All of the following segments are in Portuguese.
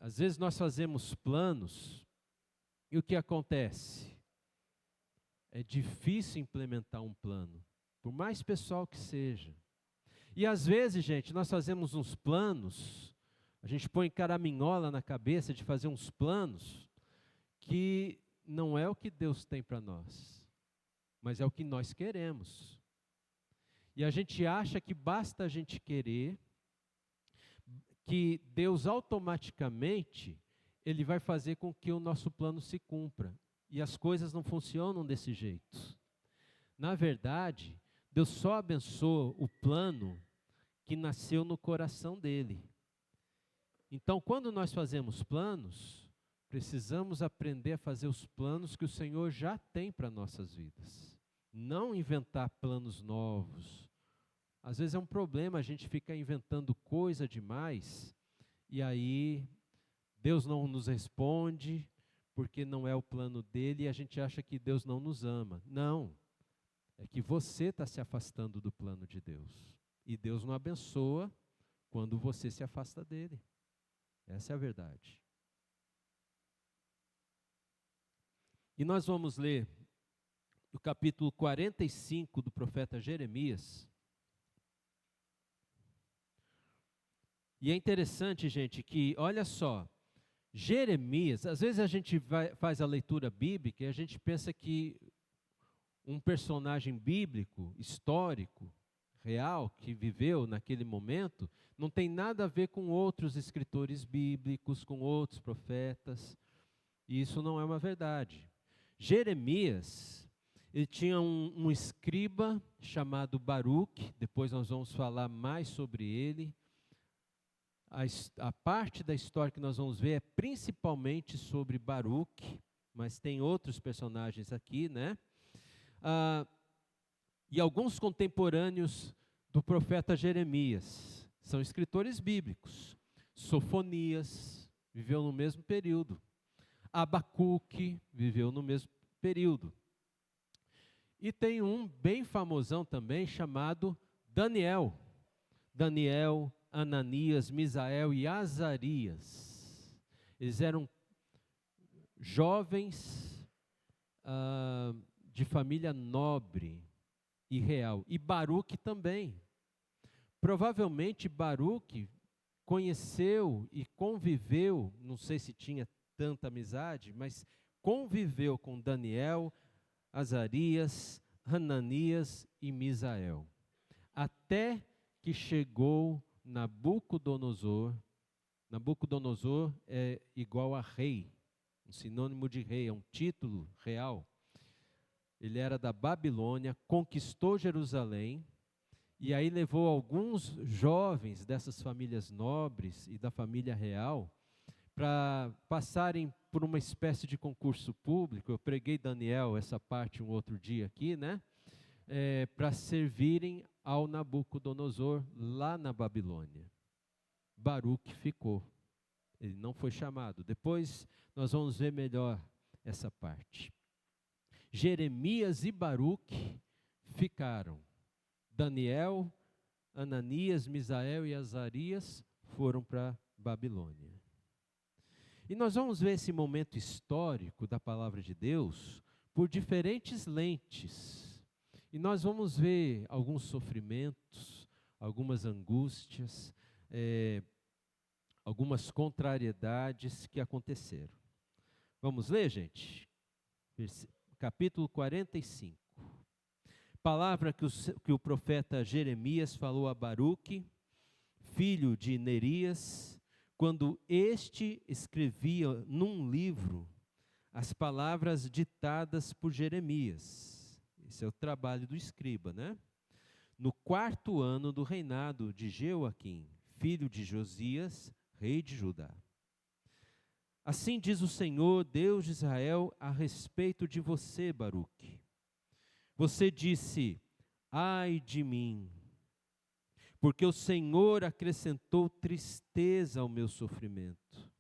Às vezes nós fazemos planos e o que acontece? É difícil implementar um plano, por mais pessoal que seja. E às vezes, gente, nós fazemos uns planos, a gente põe caraminhola na cabeça de fazer uns planos que não é o que Deus tem para nós, mas é o que nós queremos. E a gente acha que basta a gente querer, que Deus automaticamente, Ele vai fazer com que o nosso plano se cumpra. E as coisas não funcionam desse jeito. Na verdade, Deus só abençoa o plano que nasceu no coração dele. Então, quando nós fazemos planos, precisamos aprender a fazer os planos que o Senhor já tem para nossas vidas. Não inventar planos novos. Às vezes é um problema a gente ficar inventando coisa demais e aí Deus não nos responde porque não é o plano dele e a gente acha que Deus não nos ama. Não, é que você está se afastando do plano de Deus. E Deus não abençoa quando você se afasta dele. Essa é a verdade. E nós vamos ler o capítulo 45 do profeta Jeremias. E é interessante, gente, que, olha só, Jeremias, às vezes a gente faz a leitura bíblica e a gente pensa que um personagem bíblico, histórico, real, que viveu naquele momento, não tem nada a ver com outros escritores bíblicos, com outros profetas, e isso não é uma verdade. Jeremias, ele tinha um escriba chamado Baruque, depois nós vamos falar mais sobre ele. A parte da história que nós vamos ver é principalmente sobre Baruque, mas tem outros personagens aqui, né? E alguns contemporâneos do profeta Jeremias, são escritores bíblicos. Sofonias viveu no mesmo período. Abacuque viveu no mesmo período. E tem um bem famosão também chamado Daniel. Daniel, Ananias, Misael e Azarias. Eles eram jovens de família nobre e real. E Baruque também. Provavelmente Baruque conheceu e conviveu, não sei se tinha tanta amizade, mas conviveu com Daniel, Azarias, Hananias e Misael. Até que chegou Nabucodonosor. Nabucodonosor é igual a rei, um sinônimo de rei, é um título real. Ele era da Babilônia, conquistou Jerusalém, e aí levou alguns jovens dessas famílias nobres e da família real para passarem por uma espécie de concurso público. Eu preguei Daniel essa parte um outro dia aqui, né? Para servirem ao Nabucodonosor lá na Babilônia. Baruque ficou, ele não foi chamado. Depois nós vamos ver melhor essa parte. Jeremias e Baruque ficaram. Daniel, Ananias, Misael e Azarias foram para Babilônia. E nós vamos ver esse momento histórico da palavra de Deus por diferentes lentes. E nós vamos ver alguns sofrimentos, algumas angústias, algumas contrariedades que aconteceram. Vamos ler, gente? Capítulo 45. Palavra que o profeta Jeremias falou a Baruque, filho de Nerias, quando este escrevia num livro as palavras ditadas por Jeremias. Esse é o trabalho do escriba, né? No 4º ano do reinado de Jeoaquim, filho de Josias, rei de Judá. Assim diz o Senhor, Deus de Israel, a respeito de você, Baruque. Você disse, ai de mim, porque o Senhor acrescentou tristeza ao meu sofrimento.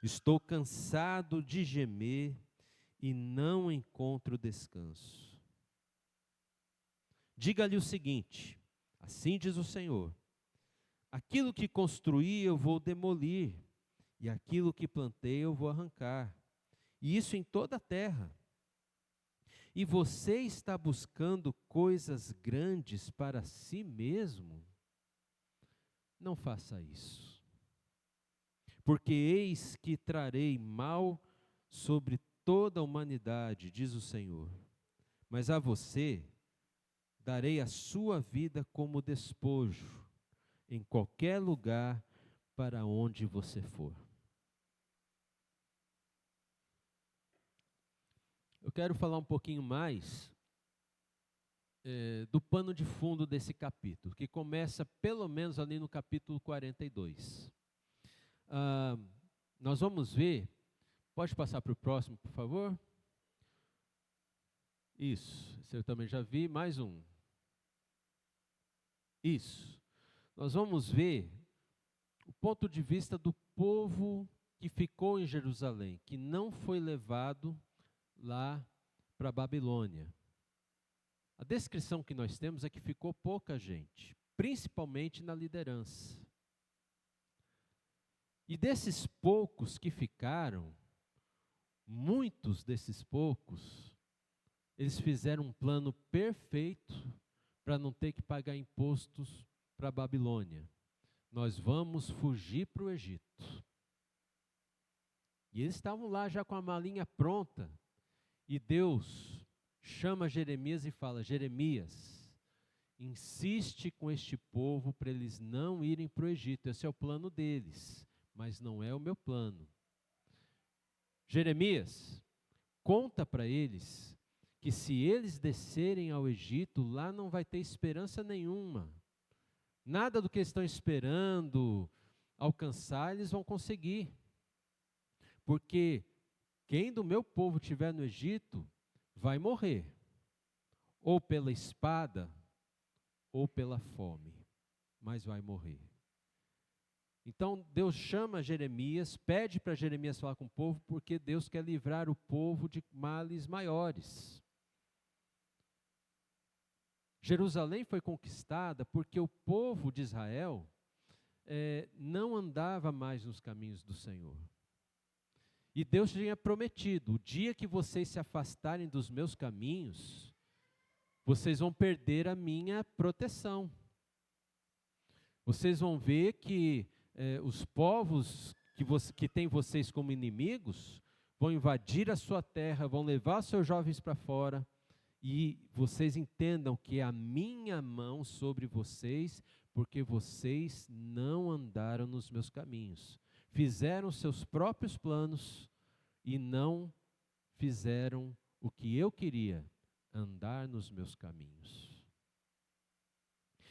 Estou cansado de gemer e não encontro descanso. Diga-lhe o seguinte, assim diz o Senhor, aquilo que construí eu vou demolir, e aquilo que plantei eu vou arrancar, e isso em toda a terra. E você está buscando coisas grandes para si mesmo? Não faça isso. Porque eis que trarei mal sobre toda a humanidade, diz o Senhor. Mas a você darei a sua vida como despojo, em qualquer lugar para onde você for. Eu quero falar um pouquinho mais do pano de fundo desse capítulo, que começa pelo menos ali no capítulo 42. Nós vamos ver, pode passar para o próximo, por favor? Isso, esse eu também já vi, mais um. Isso. Nós vamos ver o ponto de vista do povo que ficou em Jerusalém, que não foi levado lá para a Babilônia. A descrição que nós temos é que ficou pouca gente, principalmente na liderança. E desses poucos que ficaram, muitos desses poucos, eles fizeram um plano perfeito para não ter que pagar impostos para a Babilônia. Nós vamos fugir para o Egito. E eles estavam lá já com a malinha pronta. E Deus chama Jeremias e fala: Jeremias, insiste com este povo para eles não irem para o Egito. Esse é o plano deles, mas não é o meu plano. Jeremias, conta para eles que se eles descerem ao Egito, lá não vai ter esperança nenhuma. Nada do que estão esperando alcançar, eles vão conseguir. Porque quem do meu povo estiver no Egito, vai morrer. Ou pela espada, ou pela fome. Mas vai morrer. Então Deus chama Jeremias, pede para Jeremias falar com o povo, porque Deus quer livrar o povo de males maiores. Jerusalém foi conquistada porque o povo de Israel não andava mais nos caminhos do Senhor. E Deus tinha prometido: o dia que vocês se afastarem dos meus caminhos, vocês vão perder a minha proteção. Vocês vão ver que os povos que têm vocês como inimigos vão invadir a sua terra, vão levar seus jovens para fora. E vocês entendam que é a minha mão sobre vocês, porque vocês não andaram nos meus caminhos. Fizeram seus próprios planos e não fizeram o que eu queria, andar nos meus caminhos.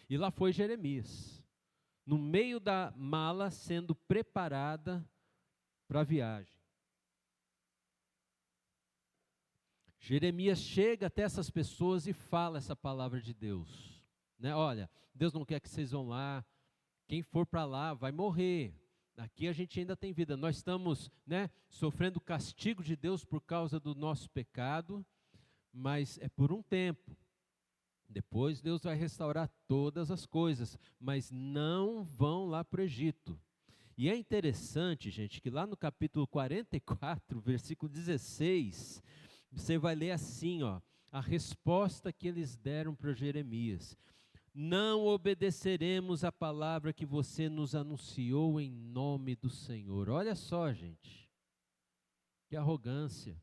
E lá foi Jeremias, no meio da mala sendo preparada para a viagem. Jeremias chega até essas pessoas e fala essa palavra de Deus. Olha, Deus não quer que vocês vão lá, quem for para lá vai morrer. Aqui a gente ainda tem vida, nós estamos sofrendo o castigo de Deus por causa do nosso pecado, mas é por um tempo. Depois Deus vai restaurar todas as coisas, mas não vão lá para o Egito. E é interessante, gente, que lá no capítulo 44, versículo 16, você vai ler assim, a resposta que eles deram para Jeremias: não obedeceremos a palavra que você nos anunciou em nome do Senhor. Olha só, gente, que arrogância.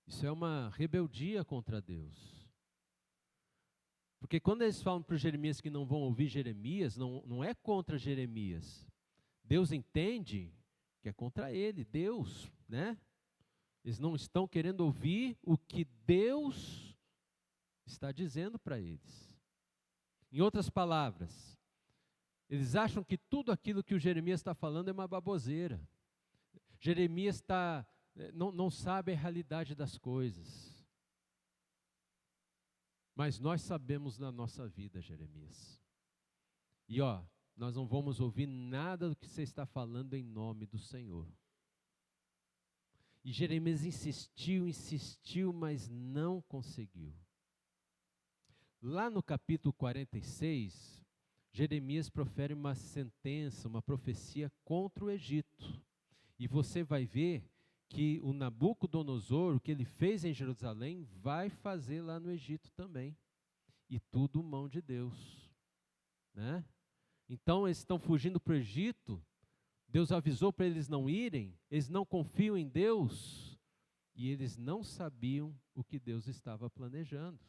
Isso é uma rebeldia contra Deus. Porque quando eles falam para Jeremias que não vão ouvir Jeremias, não é contra Jeremias. Deus entende que é contra ele, Deus, Eles não estão querendo ouvir o que Deus está dizendo para eles. Em outras palavras, eles acham que tudo aquilo que o Jeremias está falando é uma baboseira. Jeremias não sabe a realidade das coisas. Mas nós sabemos na nossa vida, Jeremias. E nós não vamos ouvir nada do que você está falando em nome do Senhor. E Jeremias insistiu, mas não conseguiu. Lá no capítulo 46, Jeremias profere uma sentença, uma profecia contra o Egito. E você vai ver que o Nabucodonosor, o que ele fez em Jerusalém, vai fazer lá no Egito também. E tudo mão de Deus, né? Então eles estão fugindo para o Egito, Deus avisou para eles não irem, eles não confiam em Deus, e eles não sabiam o que Deus estava planejando,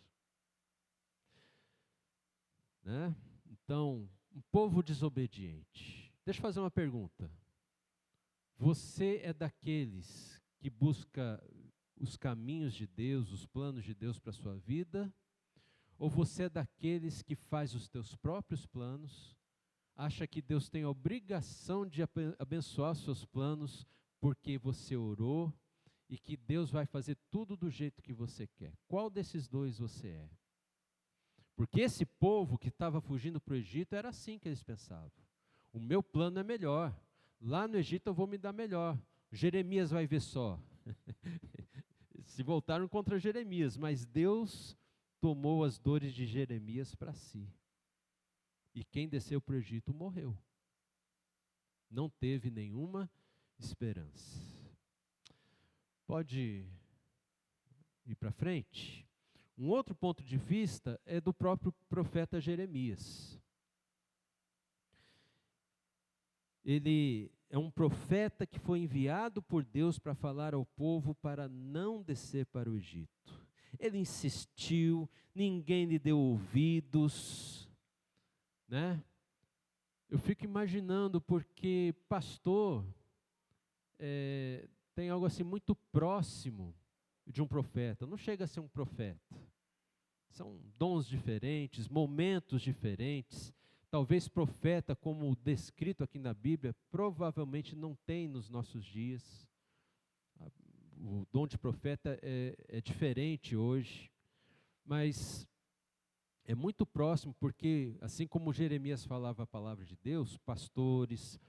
né? Então, um povo desobediente. Deixa eu fazer uma pergunta. Você é daqueles que busca os caminhos de Deus, os planos de Deus para a sua vida? Ou você é daqueles que faz os teus próprios planos, acha que Deus tem a obrigação de abençoar os seus planos porque você orou e que Deus vai fazer tudo do jeito que você quer? Qual desses dois você é? Porque esse povo que estava fugindo para o Egito era assim que eles pensavam. O meu plano é melhor. Lá no Egito eu vou me dar melhor. Jeremias vai ver só. Se voltaram contra Jeremias, mas Deus tomou as dores de Jeremias para si. E quem desceu para o Egito morreu. Não teve nenhuma esperança. Pode ir para frente? Um outro ponto de vista é do próprio profeta Jeremias. Ele é um profeta que foi enviado por Deus para falar ao povo para não descer para o Egito. Ele insistiu, ninguém lhe deu ouvidos, né? Eu fico imaginando, porque pastor tem algo assim muito próximo de um profeta, não chega a ser um profeta. São dons diferentes, momentos diferentes. Talvez profeta, como descrito aqui na Bíblia, provavelmente não tem nos nossos dias. O dom de profeta é diferente hoje, mas é muito próximo, porque assim como Jeremias falava a palavra de Deus, pastores,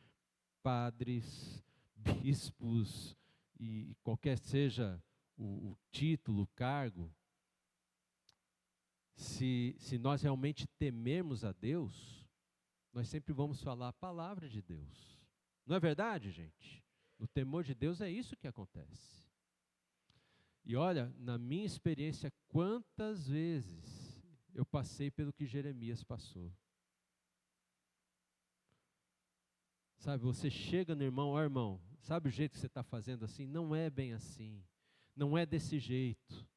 padres, bispos, e qualquer seja o título, o cargo, se nós realmente temermos a Deus, nós sempre vamos falar a palavra de Deus. Não é verdade, gente? No temor de Deus é isso que acontece. E olha, na minha experiência, quantas vezes eu passei pelo que Jeremias passou. Sabe, você chega no irmão, ó irmão, sabe o jeito que você está fazendo assim? Não é bem assim, não é desse jeito.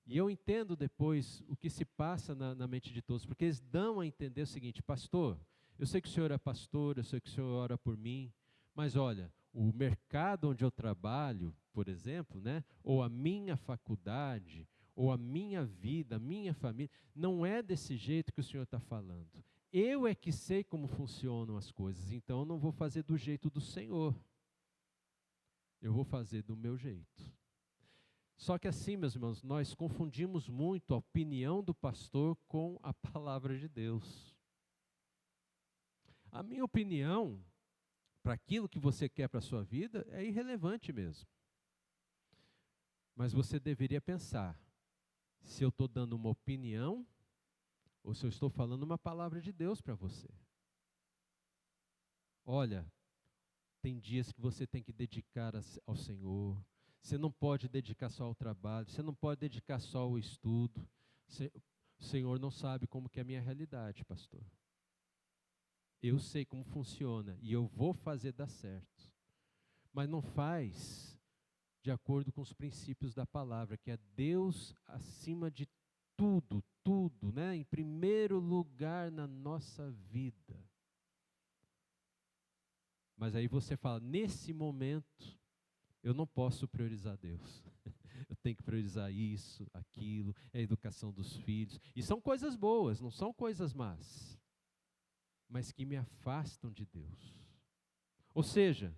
E eu entendo depois o que se passa na mente de todos, porque eles dão a entender o seguinte: pastor, eu sei que o senhor é pastor, eu sei que o senhor ora por mim, mas olha, o mercado onde eu trabalho, por exemplo, né, ou a minha faculdade, ou a minha vida, a minha família, não é desse jeito que o senhor está falando. Eu é que sei como funcionam as coisas, então eu não vou fazer do jeito do Senhor. Eu vou fazer do meu jeito. Só que assim, meus irmãos, nós confundimos muito a opinião do pastor com a palavra de Deus. A minha opinião, para aquilo que você quer para a sua vida, é irrelevante mesmo. Mas você deveria pensar, se eu estou dando uma opinião, ou se eu estou falando uma palavra de Deus para você. Olha, tem dias que você tem que dedicar ao Senhor. Você não pode dedicar só ao trabalho, você não pode dedicar só ao estudo. O Senhor não sabe como que é a minha realidade, pastor. Eu sei como funciona e eu vou fazer dar certo. Mas não faz de acordo com os princípios da palavra, que é Deus acima de tudo, tudo, né? Em primeiro lugar na nossa vida. Mas aí você fala, nesse momento, eu não posso priorizar Deus. Eu tenho que priorizar isso, aquilo, a educação dos filhos. E são coisas boas, não são coisas más, mas que me afastam de Deus. Ou seja,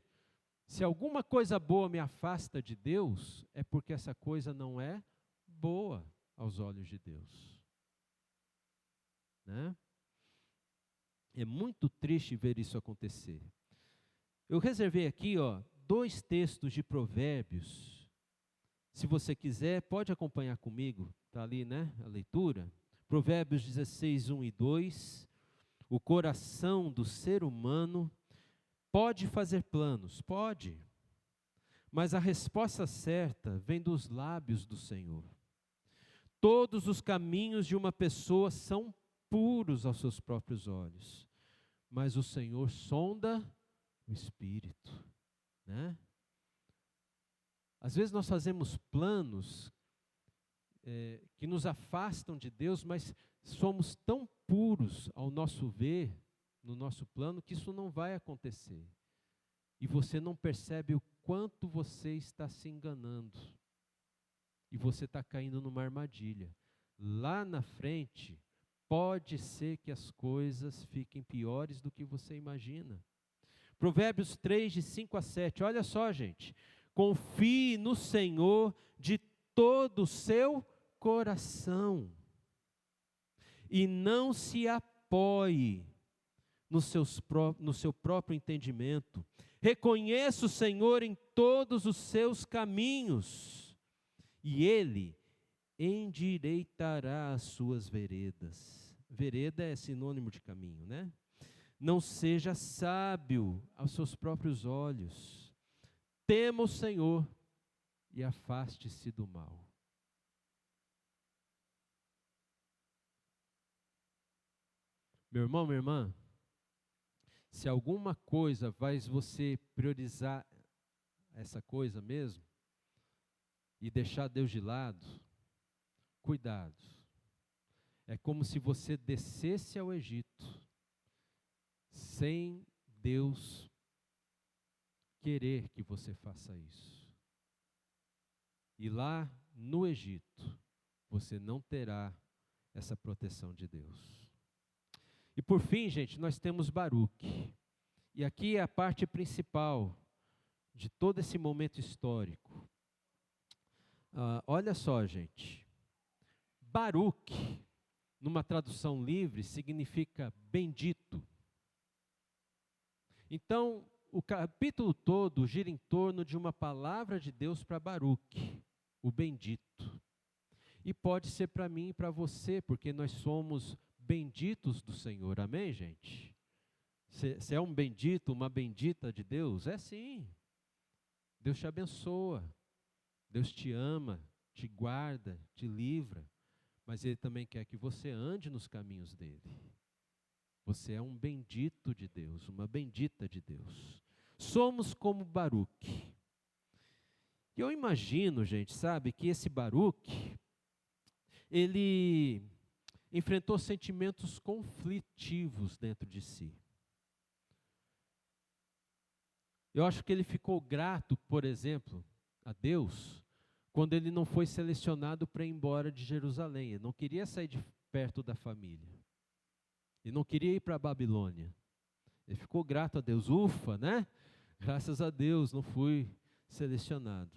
se alguma coisa boa me afasta de Deus, é porque essa coisa não é boa aos olhos de Deus. Né? É muito triste ver isso acontecer. Eu reservei aqui, 2 textos de Provérbios. Se você quiser, pode acompanhar comigo, está ali, né, a leitura. Provérbios 16, 1 e 2. O coração do ser humano pode fazer planos, pode, mas a resposta certa vem dos lábios do Senhor. Todos os caminhos de uma pessoa são puros aos seus próprios olhos, mas o Senhor sonda o espírito, né? Às vezes nós fazemos planos que nos afastam de Deus, mas somos tão puros ao nosso ver, no nosso plano, que isso não vai acontecer. E você não percebe o quanto você está se enganando. E você está caindo numa armadilha. Lá na frente, pode ser que as coisas fiquem piores do que você imagina. Provérbios 3, de 5 a 7. Olha só, gente. Confie no Senhor de todo o seu coração. E não se apoie no seu próprio entendimento. Reconheça o Senhor em todos os seus caminhos, e Ele endireitará as suas veredas. Vereda é sinônimo de caminho, né? Não seja sábio aos seus próprios olhos. Tema o Senhor e afaste-se do mal. Meu irmão, minha irmã, se alguma coisa faz você priorizar essa coisa mesmo, e deixar Deus de lado, cuidado. É como se você descesse ao Egito, sem Deus querer que você faça isso. E lá no Egito, você não terá essa proteção de Deus. E por fim, gente, nós temos Baruque. E aqui é a parte principal de todo esse momento histórico. Olha só, gente. Baruque, numa tradução livre, significa bendito. Então, o capítulo todo gira em torno de uma palavra de Deus para Baruque, o bendito. E pode ser para mim e para você, porque nós somos benditos do Senhor, amém, gente? Você é um bendito, uma bendita de Deus? É sim. Deus te abençoa, Deus te ama, te guarda, te livra, mas Ele também quer que você ande nos caminhos dEle. Você é um bendito de Deus, uma bendita de Deus. Somos como Baruque. E eu imagino, gente, sabe, que esse Baruque, ele enfrentou sentimentos conflitivos dentro de si. Eu acho que ele ficou grato, por exemplo, a Deus, quando ele não foi selecionado para ir embora de Jerusalém. Ele não queria sair de perto da família. Ele não queria ir para a Babilônia. Ele ficou grato a Deus. Ufa, né? Graças a Deus não fui selecionado.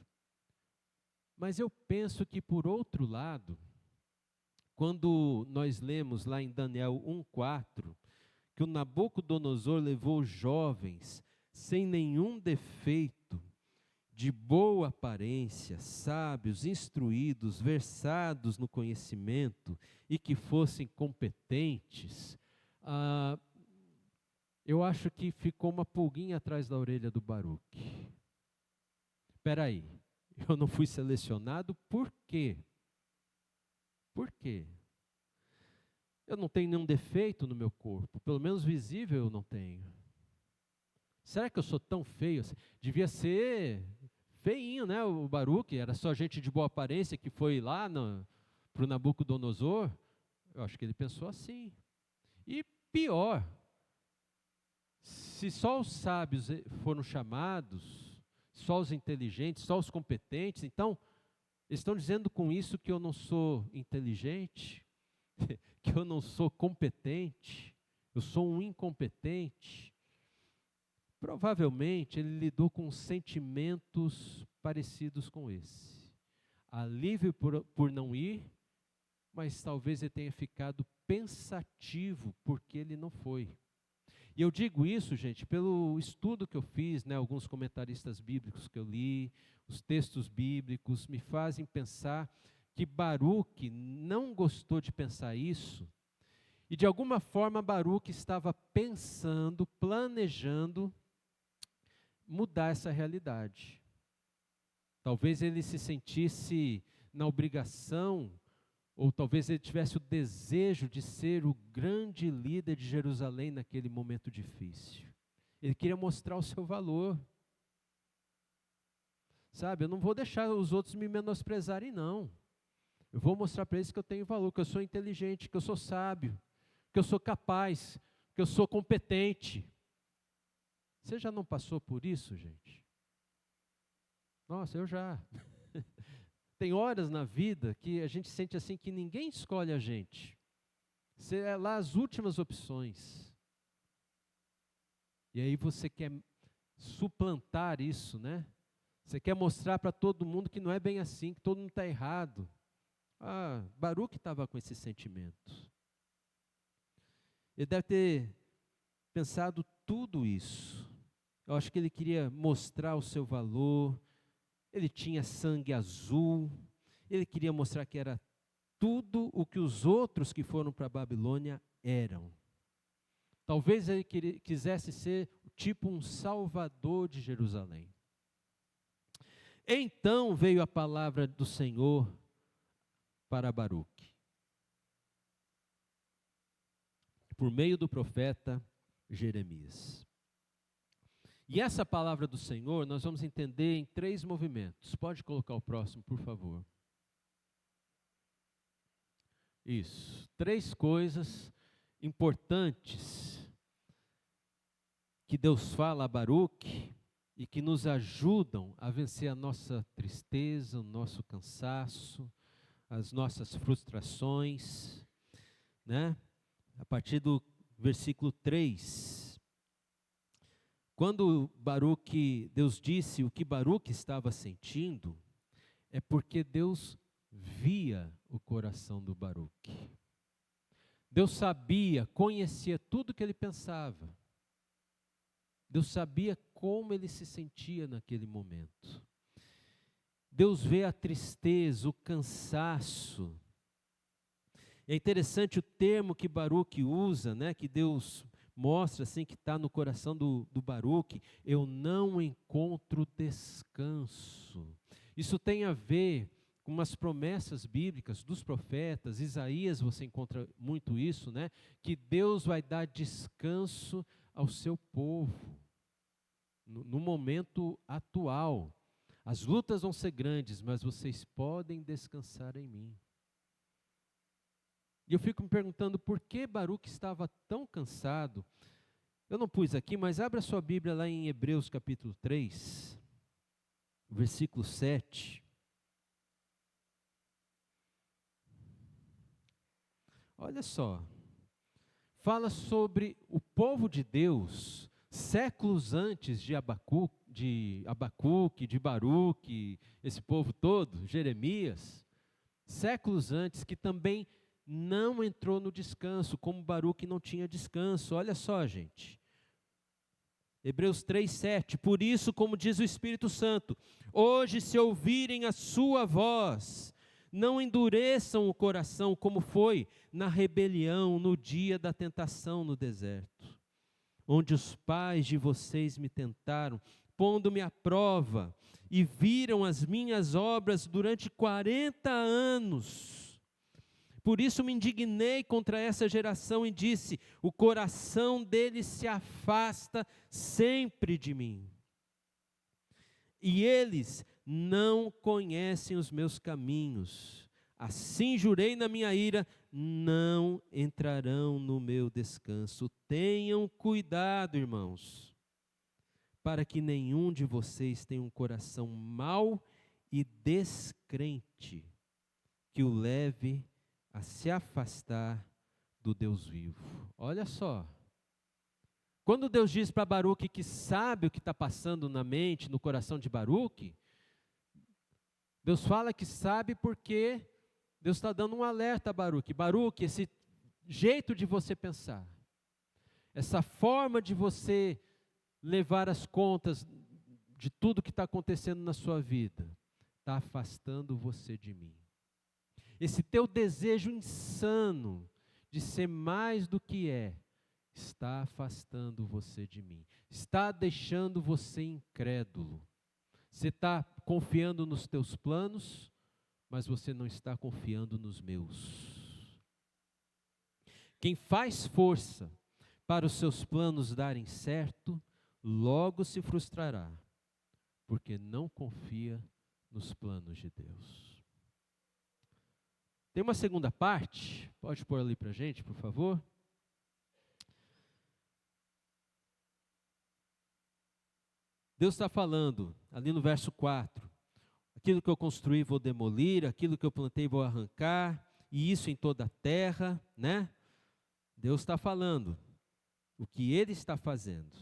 Mas eu penso que, por outro lado, quando nós lemos lá em Daniel 1:4, que o Nabucodonosor levou jovens sem nenhum defeito, de boa aparência, sábios, instruídos, versados no conhecimento e que fossem competentes, eu acho que ficou uma pulguinha atrás da orelha do Baruque. Espera aí, eu não fui selecionado, por quê? Por quê? Eu não tenho nenhum defeito no meu corpo, pelo menos visível eu não tenho. Será que eu sou tão feio assim? Devia ser feinho, né? O Baruque, era só gente de boa aparência que foi lá para o Nabucodonosor. Eu acho que ele pensou assim. E pior, se só os sábios foram chamados, só os inteligentes, só os competentes, então, eles estão dizendo com isso que eu não sou inteligente, que eu não sou competente, eu sou um incompetente. Provavelmente ele lidou com sentimentos parecidos com esse. Alívio por não ir, mas talvez ele tenha ficado pensativo porque ele não foi. E eu digo isso, gente, pelo estudo que eu fiz, né, alguns comentaristas bíblicos que eu li, os textos bíblicos me fazem pensar que Baruque não gostou de pensar isso, e de alguma forma Baruque estava pensando, planejando mudar essa realidade. Talvez ele se sentisse na obrigação, ou talvez ele tivesse o desejo de ser o grande líder de Jerusalém naquele momento difícil. Ele queria mostrar o seu valor. Sabe, eu não vou deixar os outros me menosprezarem, não. Eu vou mostrar para eles que eu tenho valor, que eu sou inteligente, que eu sou sábio, que eu sou capaz, que eu sou competente. Você já não passou por isso, gente? Nossa, eu já. Tem horas na vida que a gente sente assim que ninguém escolhe a gente. Você é lá as últimas opções. E aí você quer suplantar isso, né? Você quer mostrar para todo mundo que não é bem assim, que todo mundo está errado. Baruque estava com esse sentimento. Ele deve ter pensado tudo isso. Eu acho que ele queria mostrar o seu valor. Ele tinha sangue azul. Ele queria mostrar que era tudo o que os outros que foram para a Babilônia eram. Talvez ele quisesse ser tipo um salvador de Jerusalém. Então veio a palavra do Senhor para Baruque, por meio do profeta Jeremias. E essa palavra do Senhor nós vamos entender em 3 movimentos. Pode colocar o próximo, por favor. Isso, 3 coisas importantes que Deus fala a Baruque e que nos ajudam a vencer a nossa tristeza, o nosso cansaço, as nossas frustrações, né? A partir do versículo 3. Quando Deus disse o que Baruque estava sentindo, é porque Deus via o coração do Baruque. Deus sabia, conhecia tudo que ele pensava. Deus sabia como ele se sentia naquele momento. Deus vê a tristeza, o cansaço. É interessante o termo que Baruque usa, né, que Deus mostra assim, que está no coração do Baruque. Eu não encontro descanso. Isso tem a ver com umas promessas bíblicas dos profetas. Isaías, você encontra muito isso, né? Que Deus vai dar descanso ao seu povo. No momento atual. As lutas vão ser grandes, mas vocês podem descansar em mim. E eu fico me perguntando por que Baruque estava tão cansado. Eu não pus aqui, mas abra sua Bíblia lá em Hebreus capítulo 3, versículo 7. Olha só. Fala sobre o povo de Deus, séculos antes de Abacuque, de Baruque, esse povo todo, Jeremias, séculos antes, que também não entrou no descanso, como Baruque não tinha descanso. Olha só, gente. Hebreus 3:7. Por isso, como diz o Espírito Santo, hoje se ouvirem a sua voz, não endureçam o coração como foi na rebelião, no dia da tentação no deserto, onde os pais de vocês me tentaram, pondo-me à prova, e viram as minhas obras durante 40 anos. Por isso me indignei contra essa geração e disse: o coração deles se afasta sempre de mim. E eles não conhecem os meus caminhos. Assim jurei na minha ira, não entrarão no meu descanso. Tenham cuidado, irmãos, para que nenhum de vocês tenha um coração mau e descrente, que o leve a se afastar do Deus vivo. Olha só. Quando Deus diz para Baruque que sabe o que está passando na mente, no coração de Baruque, Deus fala que sabe porque Deus está dando um alerta a Baruque. Baruque, esse jeito de você pensar, essa forma de você levar as contas de tudo que está acontecendo na sua vida, está afastando você de mim. esse teu desejo insano de ser mais do que é, está afastando você de mim, está deixando você incrédulo. Você está confiando nos teus planos, mas você não está confiando nos meus. Quem faz força para os seus planos darem certo, logo se frustrará, porque não confia nos planos de Deus. Tem uma segunda parte, pode pôr ali para a gente, por favor? Deus está falando, ali no verso 4, aquilo que eu construí vou demolir, aquilo que eu plantei vou arrancar, e isso em toda a terra, né? Deus está falando o que Ele está fazendo.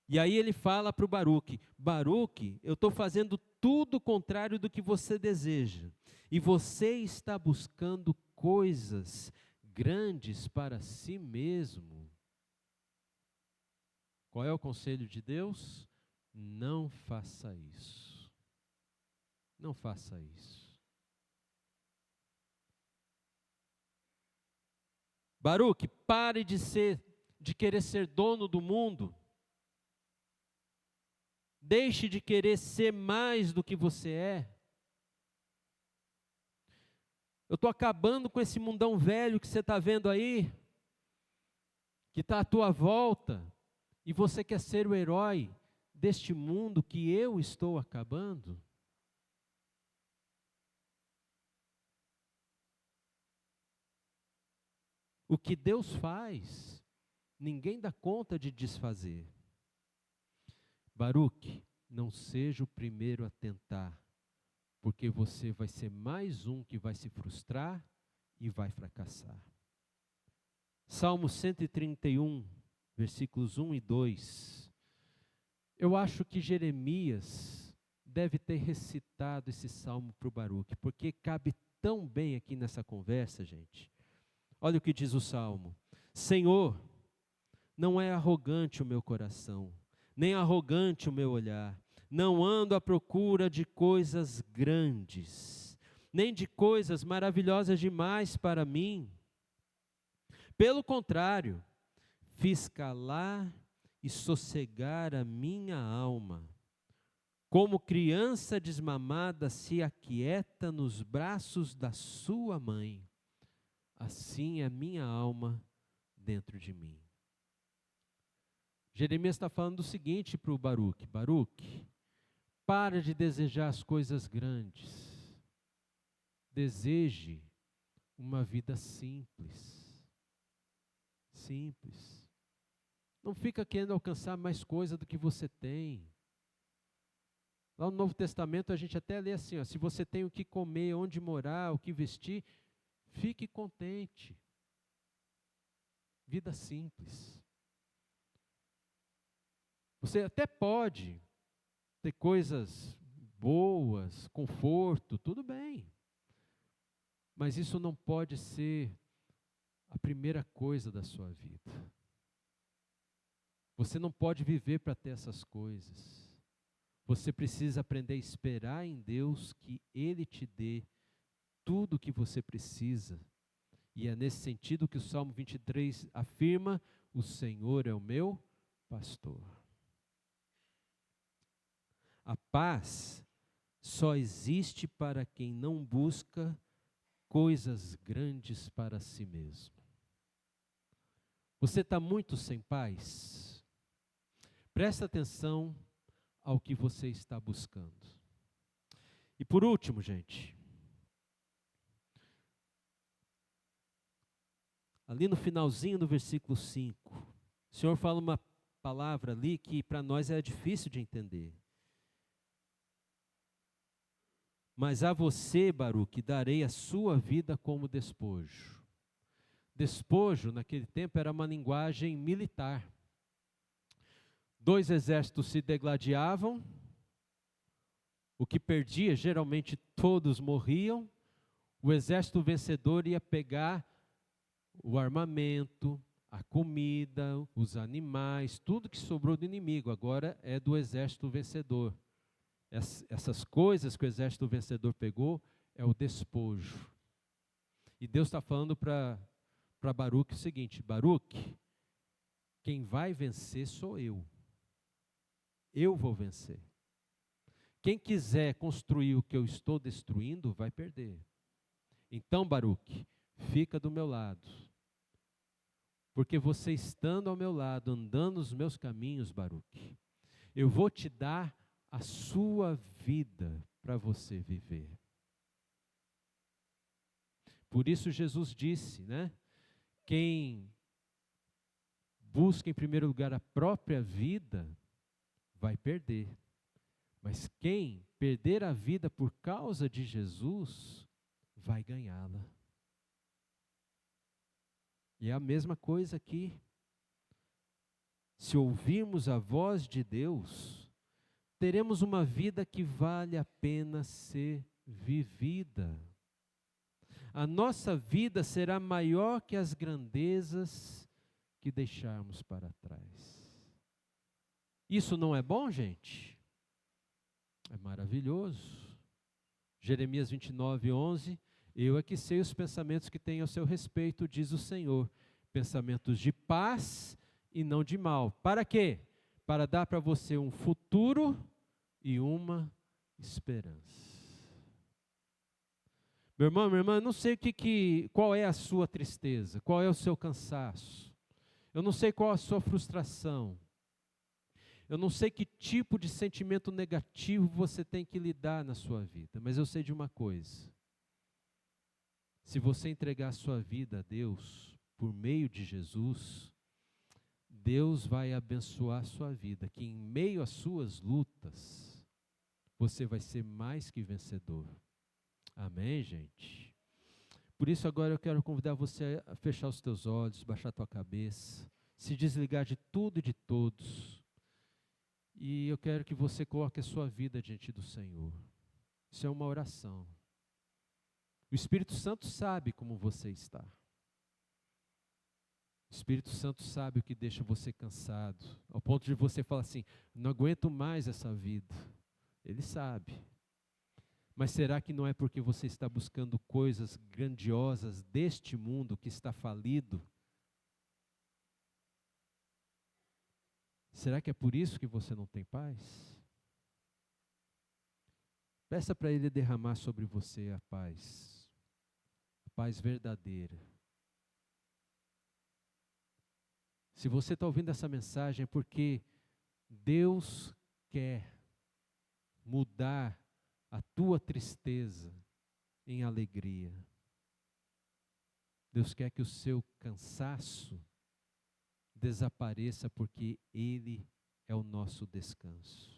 E aí Ele fala para o Baruque: Baruque, eu estou fazendo tudo o contrário do que você deseja, e você está buscando coisas grandes para si mesmo. Qual é o conselho de Deus? Não faça isso. Não faça isso. Baruque, pare de querer ser dono do mundo. Deixe de querer ser mais do que você é. Eu estou acabando com esse mundão velho que você está vendo aí, que está à tua volta, e você quer ser o herói deste mundo que eu estou acabando. O que Deus faz, ninguém dá conta de desfazer. Baruque, não seja o primeiro a tentar, porque você vai ser mais um que vai se frustrar e vai fracassar. Salmo 131, versículos 1 e 2. Eu acho que Jeremias deve ter recitado esse salmo para o Baruque, porque cabe tão bem aqui nessa conversa, gente. Olha o que diz o salmo: Senhor, não é arrogante o meu coração, nem arrogante o meu olhar. Não ando à procura de coisas grandes, nem de coisas maravilhosas demais para mim. Pelo contrário, fiz calar e sossegar a minha alma. Como criança desmamada se aquieta nos braços da sua mãe, assim é a minha alma dentro de mim. Jeremias está falando o seguinte para o Baruque: Baruque, para de desejar as coisas grandes. Deseje uma vida simples. Simples. Não fica querendo alcançar mais coisa do que você tem. Lá no Novo Testamento a gente até lê assim, ó, se você tem o que comer, onde morar, o que vestir, fique contente. Vida simples. Você até pode ter coisas boas, conforto, tudo bem. Mas isso não pode ser a primeira coisa da sua vida. Você não pode viver para ter essas coisas. Você precisa aprender a esperar em Deus que Ele te dê tudo o que você precisa. E é nesse sentido que o Salmo 23 afirma: o Senhor é o meu pastor. A paz só existe para quem não busca coisas grandes para si mesmo. Você está muito sem paz? Presta atenção ao que você está buscando. E por último, gente, ali no finalzinho do versículo 5, o Senhor fala uma palavra ali que para nós é difícil de entender. Mas a você, Baruque, darei a sua vida como despojo. Despojo, naquele tempo, era uma linguagem militar. Dois exércitos se degladiavam, o que perdia, geralmente todos morriam, o exército vencedor ia pegar o armamento, a comida, os animais, tudo que sobrou do inimigo, agora é do exército vencedor. Essas coisas que o exército vencedor pegou é o despojo. E Deus está falando para Baruque o seguinte: Baruque, quem vai vencer sou eu. Eu vou vencer. Quem quiser construir o que eu estou destruindo, vai perder. Então, Baruque, fica do meu lado. Porque você estando ao meu lado, andando nos meus caminhos, Baruque, eu vou te dar a sua vida para você viver. Por isso Jesus disse, né? Quem busca em primeiro lugar a própria vida, vai perder. Mas quem perder a vida por causa de Jesus, vai ganhá-la. E é a mesma coisa aqui. Se ouvirmos a voz de Deus, teremos uma vida que vale a pena ser vivida. A nossa vida será maior que as grandezas que deixarmos para trás. Isso não é bom, gente? É maravilhoso. Jeremias 29:11, eu é que sei os pensamentos que tenho a seu respeito, diz o Senhor, pensamentos de paz e não de mal. Para quê? Para dar para você um futuro e uma esperança. Meu irmão, minha irmã, eu não sei qual é a sua tristeza, qual é o seu cansaço. Eu não sei qual a sua frustração. Eu não sei que tipo de sentimento negativo você tem que lidar na sua vida, mas eu sei de uma coisa. Se você entregar a sua vida a Deus, por meio de Jesus, Deus vai abençoar a sua vida, que em meio às suas lutas, você vai ser mais que vencedor. Amém, gente? Por isso agora eu quero convidar você a fechar os teus olhos, baixar a tua cabeça, se desligar de tudo e de todos. E eu quero que você coloque a sua vida diante do Senhor. Isso é uma oração. O Espírito Santo sabe como você está. O Espírito Santo sabe o que deixa você cansado, ao ponto de você falar assim, não aguento mais essa vida. Ele sabe. Mas será que não é porque você está buscando coisas grandiosas deste mundo que está falido? Será que é por isso que você não tem paz? Peça para Ele derramar sobre você a paz verdadeira. Se você está ouvindo essa mensagem é porque Deus quer mudar a tua tristeza em alegria. Deus quer que o seu cansaço desapareça porque Ele é o nosso descanso.